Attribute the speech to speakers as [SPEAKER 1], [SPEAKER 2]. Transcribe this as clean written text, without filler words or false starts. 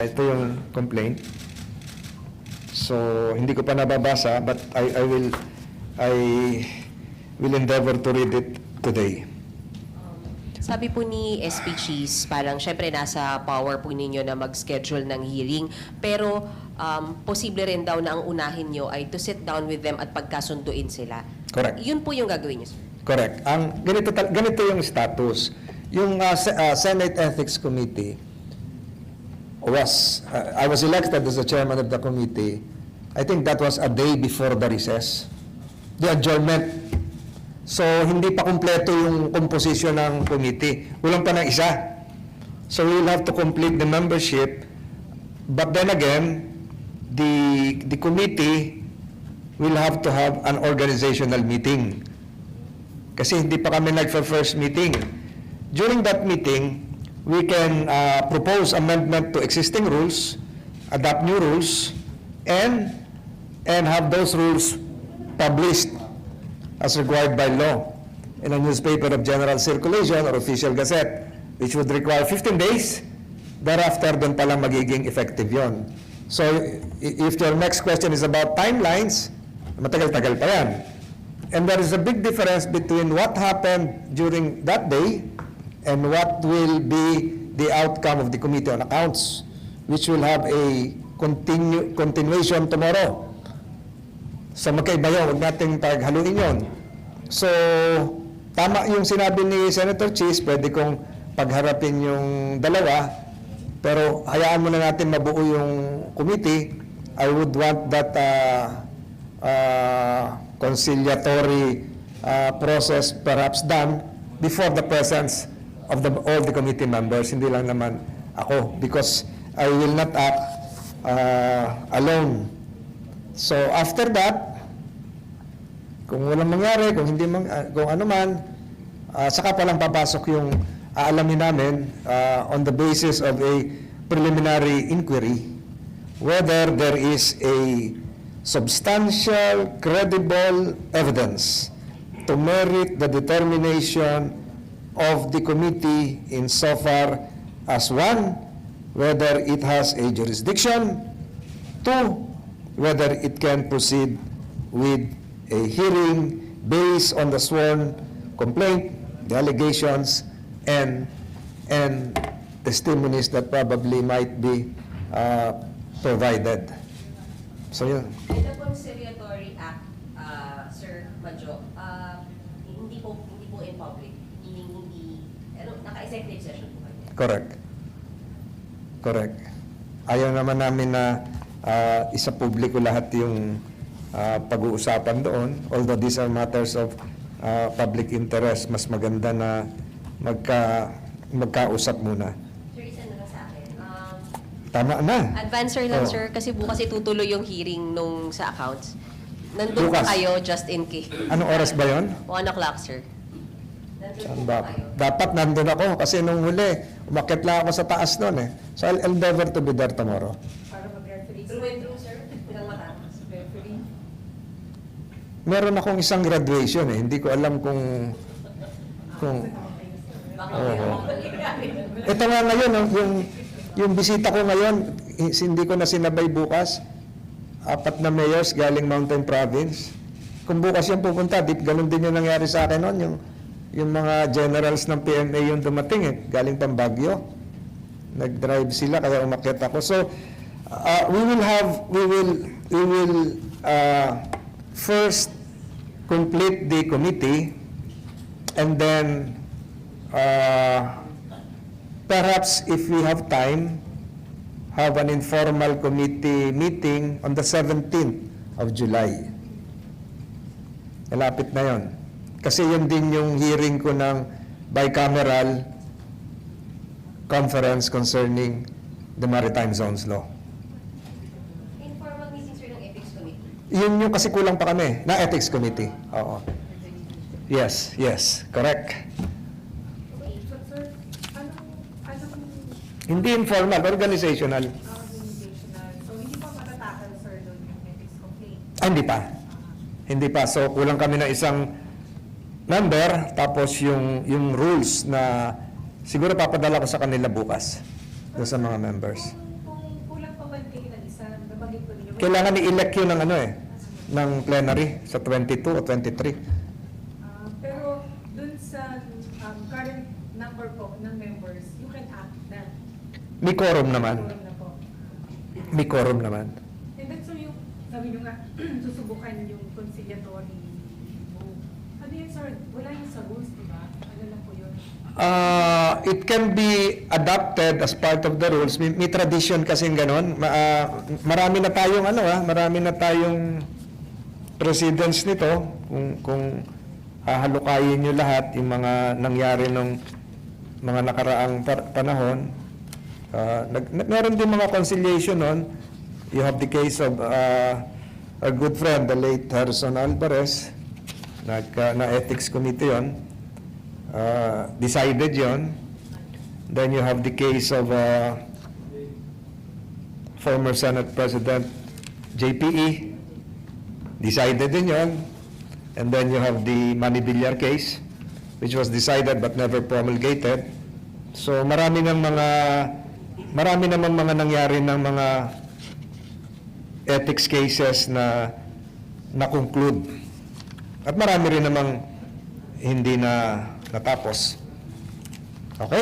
[SPEAKER 1] Ito yung complaint. So, hindi ko pa nababasa, but I will endeavor to read it today.
[SPEAKER 2] Sabi po ni SP Cheese, parang syempre nasa power po ninyo na mag-schedule ng hearing, pero posible rin daw na ang unahin nyo ay to sit down with them at pagkasunduin sila.
[SPEAKER 1] Correct.
[SPEAKER 2] Yun po yung gagawin nyo, sir.
[SPEAKER 1] Correct. Ganito yung status. Yung Senate Ethics Committee I was elected as the chairman of the committee. I think that was a day before the recess, the adjournment. So, hindi pa kumpleto yung composition ng committee. Walang pa ng isa. So, we will have to complete the membership. But then again, the committee will have to have an organizational meeting. Kasi hindi pa kami nag-first meeting. During that meeting, we can propose amendment to existing rules, adopt new rules, and have those rules published as required by law in a newspaper of general circulation or official gazette, which would require 15 days. Thereafter, doon palang magiging effective yon. So, if your next question is about timelines, matagal-tagal pa yan. And there is a big difference between what happened during that day and what will be the outcome of the Committee on Accounts, which will have a continuation tomorrow. So magkaiba yun, huwag nating paghaluin yun. So, tama yung sinabi ni Senator Cheese, pwede kong pagharapin yung dalawa, pero hayaan muna natin mabuo yung committee. I would want that conciliatory process perhaps done before the presence of all the committee members, hindi lang naman ako, because I will not act alone. So after that, kung walang mangyari, kung ano man, saka palang papasok yung aalamin namin on the basis of a preliminary inquiry whether there is a substantial, credible evidence to merit the determination of the committee insofar as one, whether it has a jurisdiction, two, whether it can proceed with a hearing based on the sworn complaint, the allegations, and testimonies that probably might be provided. So yun.
[SPEAKER 2] Ito pong Conciliatory Act, Sir Madjo, hindi po in public, meaning naka-executive session po kayo.
[SPEAKER 1] Correct. Ayaw naman namin na isa publiko lahat yung pag-uusapan doon. Although these are matters of public interest, mas maganda na magkausap muna.
[SPEAKER 2] Sir, isa na lang sa akin.
[SPEAKER 1] Tama na.
[SPEAKER 2] Advancer lang,
[SPEAKER 1] Oh.
[SPEAKER 2] sir, kasi bukas itutuloy yung hearing nung sa accounts. Nandun
[SPEAKER 1] Bukas?
[SPEAKER 2] pa kayo, just in case.
[SPEAKER 1] Anong oras ba yon?
[SPEAKER 2] 1 o'clock, sir. Nandun
[SPEAKER 1] Saan
[SPEAKER 2] po
[SPEAKER 1] ba?
[SPEAKER 2] kayo.
[SPEAKER 1] Dapat nandun ako kasi nung huli, umakyat lang ako sa taas noon eh. So I'll endeavor to be there tomorrow.
[SPEAKER 3] Para mag-referee.
[SPEAKER 2] Through and through, sir. Hanggang matapos.
[SPEAKER 3] Referee.
[SPEAKER 1] Meron akong isang graduation eh. Hindi ko alam kung
[SPEAKER 2] Baka
[SPEAKER 1] Oo. Ito nga ngayon, yung bisita ko ngayon, hindi ko na sinabay bukas. 4 na mayors galing Mountain Province. Kung bukas yung pupunta, ganun din yung nangyari sa akin noon. Yung mga generals ng PMA yung dumating eh, galing pang Baguio. Nag-drive sila, kaya umakyat ako. So, we will first complete the committee, and then perhaps if we have time, have an informal committee meeting on the 17th of July. Malapit na yon. Kasi yun din yung hearing ko ng bicameral conference concerning the Maritime Zones Law.
[SPEAKER 2] informal meeting, sir, ng Ethics Committee.
[SPEAKER 1] Yun yung kasi kulang pa kami, na Ethics Committee. Oo. Yes, correct.
[SPEAKER 3] Sir, anong
[SPEAKER 1] Hindi informal, organizational.
[SPEAKER 3] organizational? So, hindi pa matatakal, sir, doon yung ethics complaint?
[SPEAKER 1] Hindi pa. So, kulang kami na isang member, tapos yung rules na siguro papadala ko sa kanila bukas doon sa mga members.
[SPEAKER 3] Kung nabanggit po ninyo.
[SPEAKER 1] Kailangan i-elect yun ng ano eh, ng plenary sa 22 o 23.
[SPEAKER 3] Pero dun sa current number po ng members, you can act na.
[SPEAKER 1] May quorum naman.
[SPEAKER 3] Quorum na po.
[SPEAKER 1] May quorum naman.
[SPEAKER 3] And then so yung, sabi nyo nga, susubukan yung conciliatory vote. Ano yun, sir? Wala yun sa rules, di ba? Ano lang po yun?
[SPEAKER 1] It can be adopted as part of the rules. May tradition kasing ganon. Marami na tayong marami na tayong precedents nito. Kung hahalukayin nyo lahat yung mga nangyari nung mga nakaraang panahon. Meron din mga conciliation nun. You have the case of our good friend, the late Harrison Alvarez, na ethics committee yon. Decided yon. Then you have the case of former Senate President JPE. Decided din yon. And then you have the Manny Villar case, which was decided but never promulgated. So marami namang mga nangyari ng mga ethics cases na na-conclude. At marami rin namang hindi na natapos. Okay?